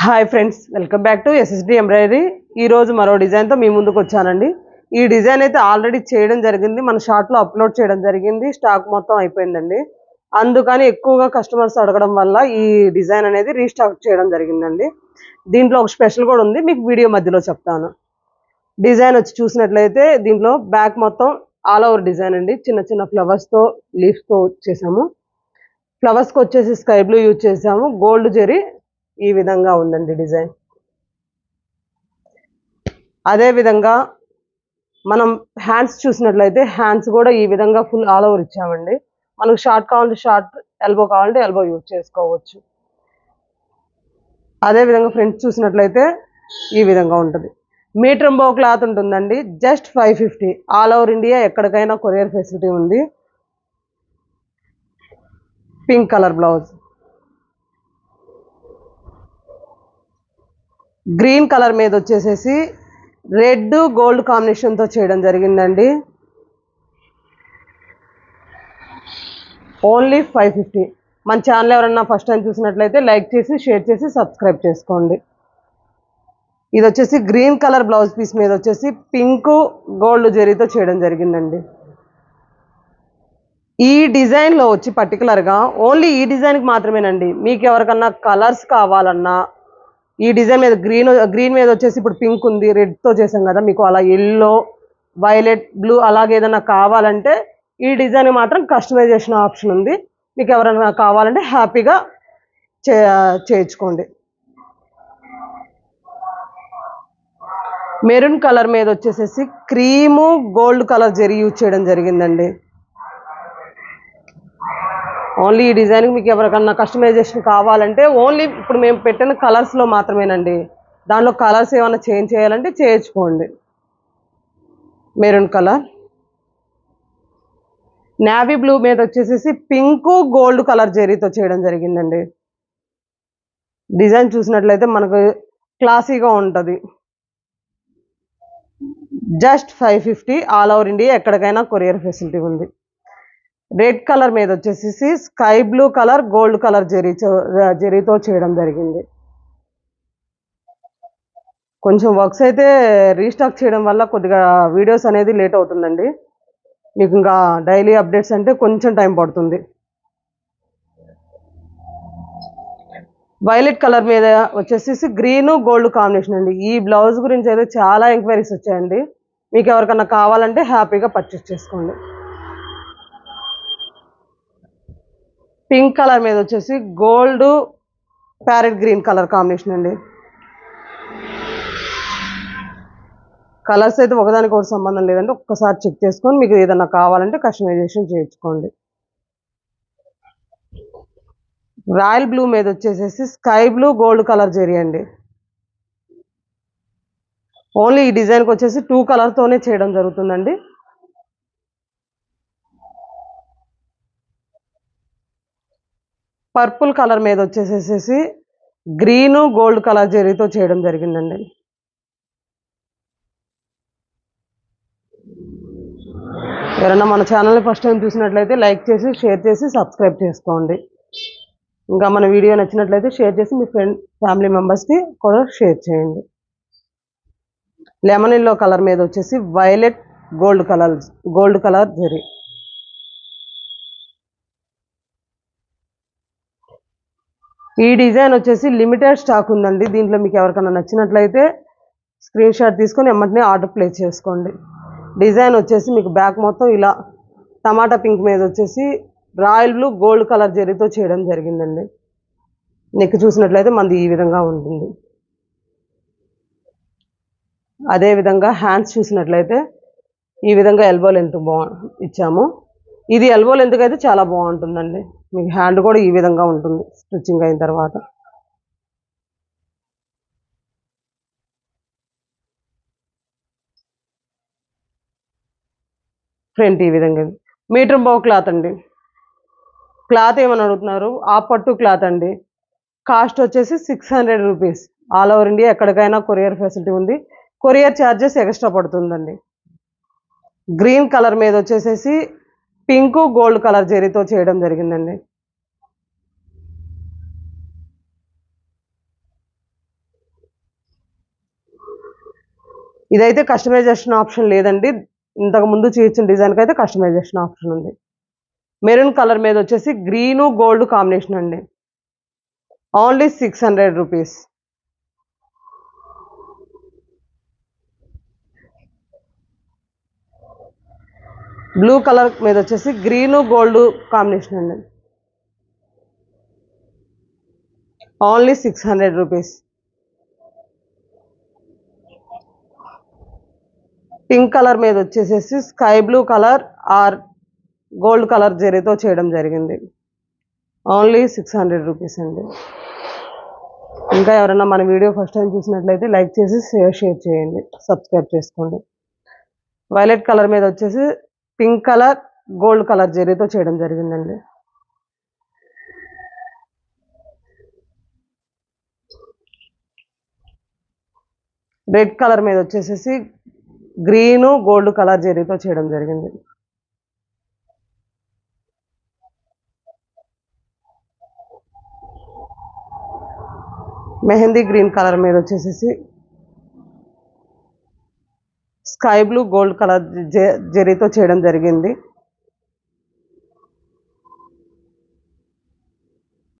Hi friends, welcome back to SSD embroidery. ఈరోజు మరో డిజైన్తో మీ ముందుకు వచ్చానండి. ఈ డిజైన్ అయితే ఆల్రెడీ చేయడం జరిగింది, మన షార్ట్లో అప్లోడ్ చేయడం జరిగింది. స్టాక్ మొత్తం అయిపోయిందండి. అందుకని ఎక్కువగా కస్టమర్స్ అడగడం వల్ల ఈ డిజైన్ అనేది రీస్టాక్ చేయడం జరిగిందండి. దీంట్లో ఒక స్పెషల్ కూడా ఉంది, మీకు వీడియో మధ్యలో చెప్తాను. డిజైన్ వచ్చి చూసినట్లయితే దీంట్లో బ్యాక్ మొత్తం ఆల్ ఓవర్ డిజైన్ అండి. చిన్న చిన్న ఫ్లవర్స్తో లీఫ్స్తో చేసాము. ఫ్లవర్స్కి వచ్చేసి స్కై బ్లూ యూజ్ చేసాము. గోల్డ్ జెరీ ఈ విధంగా ఉందండి డిజైన్. అదే విధంగా మనం హ్యాండ్స్ చూసినట్లయితే హ్యాండ్స్ కూడా ఈ విధంగా ఫుల్ ఆల్ ఓవర్ ఇచ్చామండి. మనకు షార్ట్ కావాలంటే షార్ట్, ఎల్బో కావాలంటే ఎల్బో యూజ్ చేసుకోవచ్చు. అదే విధంగా ఫ్రంట్ చూసినట్లయితే ఈ విధంగా ఉంటుంది. మీటర్ ఎంబో క్లాత్ ఉంటుందండి, జస్ట్ 550. ఆల్ ఓవర్ ఇండియా ఎక్కడికైనా కొరియర్ ఫెసిలిటీ ఉంది. Pink colour blouse, green colour మీద వచ్చేసేసి రెడ్ గోల్డ్ కాంబినేషన్తో చేయడం జరిగిందండి. ఓన్లీ 550. మన ఛానల్ ఎవరన్నా ఫస్ట్ టైం చూసినట్లయితే లైక్ చేసి, షేర్ చేసి, సబ్స్క్రైబ్ చేసుకోండి. ఇది వచ్చేసి గ్రీన్ కలర్ బ్లౌజ్ పీస్ మీద వచ్చేసి పింక్ గోల్డ్ జరీతో చేయడం జరిగిందండి. ఈ డిజైన్లో వచ్చి పర్టికులర్గా ఓన్లీ ఈ డిజైన్కి మాత్రమేనండి. మీకు ఎవరికన్నా కలర్స్ కావాలన్నా ఈ డిజైన్ మీద గ్రీన్ మీద వచ్చేసి ఇప్పుడు పింక్ ఉంది, రెడ్తో చేసాం కదా, మీకు అలా ఎల్లో, వైలెట్, బ్లూ అలాగే ఏదైనా కావాలంటే ఈ డిజైన్ మాత్రం కస్టమైజేషన్ ఆప్షన్ ఉంది. మీకు ఎవరైనా కావాలంటే హ్యాపీగా చేయించుకోండి. మెరూన్ కలర్ మీద వచ్చేసేసి cream gold colour zari use చేయడం జరిగిందండి. ఓన్లీ ఈ డిజైన్కి మీకు ఎవరికన్నా కస్టమైజేషన్ కావాలంటే ఓన్లీ ఇప్పుడు మేము పెట్టిన కలర్స్లో మాత్రమేనండి. దానిలో కలర్స్ ఏమైనా చేంజ్ చేయాలంటే చేయించుకోండి. మెరూన్ కలర్, నేవీ బ్లూ మీద వచ్చేసేసి పింక్ గోల్డ్ కలర్ జరీతో చేయడం జరిగిందండి. డిజైన్ చూసినట్లయితే మనకు క్లాసీగా ఉంటుంది. జస్ట్ 550. ఆల్ ఓవర్ ఇండియా ఎక్కడికైనా కొరియర్ ఫెసిలిటీ ఉంది. రెడ్ కలర్ మీద వచ్చేసి sky blue colour gold colour జరీతో చేయడం జరిగింది. కొంచెం వర్క్స్ అయితే రీస్టాక్ చేయడం వల్ల కొద్దిగా వీడియోస్ అనేది లేట్ అవుతుందండి. మీకు ఇంకా డైలీ అప్డేట్స్ అంటే కొంచెం టైం పడుతుంది. వైలెట్ కలర్ మీద వచ్చేసి గ్రీను గోల్డ్ కాంబినేషన్ అండి. ఈ బ్లౌజ్ గురించి అయితే చాలా ఎంక్వైరీస్ వచ్చాయండి. మీకు ఎవరికన్నా కావాలంటే హ్యాపీగా పర్చేస్ చేసుకోండి. పింక్ కలర్ మీద వచ్చేసి gold parrot green colour combination అండి. కలర్స్ అయితే ఒకదానికి ఒకటి సంబంధం లేదండి, ఒక్కసారి చెక్ చేసుకొని మీకు ఏదన్నా కావాలంటే కస్టమైజేషన్ చేయించుకోండి. రాయల్ బ్లూ మీద వచ్చేసేసి sky blue gold colour zari అండి. ఓన్లీ ఈ డిజైన్కి వచ్చేసి 2 కలర్తోనే చేయడం జరుగుతుందండి. పర్పుల్ కలర్ మీద వచ్చేసేసి గ్రీను గోల్డ్ కలర్ జరీతో చేయడం జరిగిందండి. ఎవరైనా మన ఛానల్ని ఫస్ట్ టైం చూసినట్లయితే లైక్ చేసి, షేర్ చేసి, సబ్స్క్రైబ్ చేసుకోండి. ఇంకా మన వీడియో నచ్చినట్లయితే షేర్ చేసి మీ ఫ్యామిలీ మెంబర్స్కి కూడా షేర్ చేయండి. లెమన్ ఎల్లో కలర్ మీద వచ్చేసి వైలెట్ గోల్డ్ కలర్ జరీ. ఈ డిజైన్ వచ్చేసి లిమిటెడ్ స్టాక్ ఉందండి. దీంట్లో మీకు ఎవరికైనా నచ్చినట్లయితే స్క్రీన్ షాట్ తీసుకొని వెంటనే ఆర్డర్ ప్లేస్ చేసుకోండి. డిజైన్ వచ్చేసి మీకు బ్యాక్ మొత్తం ఇలా టమాటా పింక్ మీద వచ్చేసి రాయల్ బ్లూ గోల్డ్ కలర్ జరీతో చేయడం జరిగిందండి. నెక్ చూసినట్లయితే మనది ఈ విధంగా ఉంటుంది. అదేవిధంగా హ్యాండ్స్ చూసినట్లయితే ఈ విధంగా ఎల్బో లెంత్ ఇచ్చాము. ఇది ఎల్బో లెంత్కి అయితే చాలా బాగుంటుందండి. మీకు హ్యాండ్ కూడా ఈ విధంగా ఉంటుంది స్టిచ్చింగ్ అయిన తర్వాత. ఫ్రంట్ ఈ విధంగా మీటర్ ఎంబో క్లాత్ అండి. క్లాత్ ఏమని అడుగుతున్నారు? ఆ పట్టు క్లాత్ అండి. కాస్ట్ వచ్చేసి 600 రూపీస్. ఆల్ ఓవర్ ఇండియా ఎక్కడికైనా కొరియర్ ఫెసిలిటీ ఉంది. కొరియర్ ఛార్జెస్ ఎక్స్ట్రా పడుతుందండి. గ్రీన్ కలర్ మీద వచ్చేసేసి పింక్ గోల్డ్ కలర్ జరీతో చేయడం జరిగిందండి. ఇదైతే కస్టమైజేషన్ ఆప్షన్ లేదండి. ఇంతకు ముందు చేయించిన డిజైన్కి అయితే కస్టమైజేషన్ ఆప్షన్ ఉంది. మెరూన్ కలర్ మీద వచ్చేసి గ్రీను గోల్డ్ కాంబినేషన్ అండి. Only 600 rupees. బ్లూ కలర్ మీద వచ్చేసి గ్రీను గోల్డ్ కాంబినేషన్ అండి. Only 600 rupees. పింక్ కలర్ మీద వచ్చేసేసి sky blue colour or gold colour జరీతో చేయడం జరిగింది. ఓన్లీ 600 రూపీస్ అండి. ఇంకా ఎవరైనా మన వీడియో ఫస్ట్ టైం చూసినట్లయితే లైక్ చేసి షేర్ చేయండి, సబ్స్క్రైబ్ చేసుకోండి. వైలెట్ కలర్ మీద వచ్చేసి పింక్ కలర్ గోల్డ్ కలర్ జరీతో చేయడం జరిగిందండి. రెడ్ కలర్ మీద వచ్చేసేసి గ్రీను గోల్డ్ కలర్ జరీతో చేయడం జరిగింది. మెహందీ గ్రీన్ కలర్ మీద వచ్చేసేసి స్కై బ్లూ గోల్డ్ కలర్ జరీతో చేయడం జరిగింది.